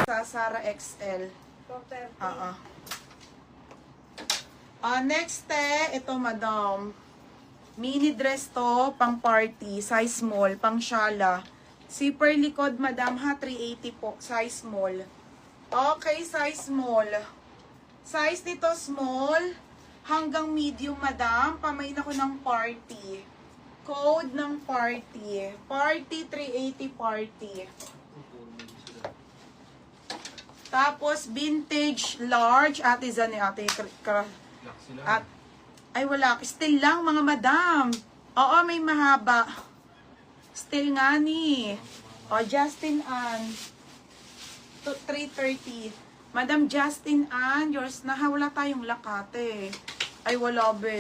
Sa Zara XL. 430. Next, ito madam. Mini dress to, pang party, size small, pang shala. Zipper likod madam ha, 380 po, size small. Okay, size small. Size nito small hanggang medium madam. Pamain ako ng party. Code ng party. Party 380 party. Tapos vintage large. Ate Zane, ate. At, ay wala. Still lang mga madam. Oo, may mahaba. Still nga ni. O, Justin Ann. 330. Madam Justin Ann, yours na ha. Wala tayong lakate. Ay wala be.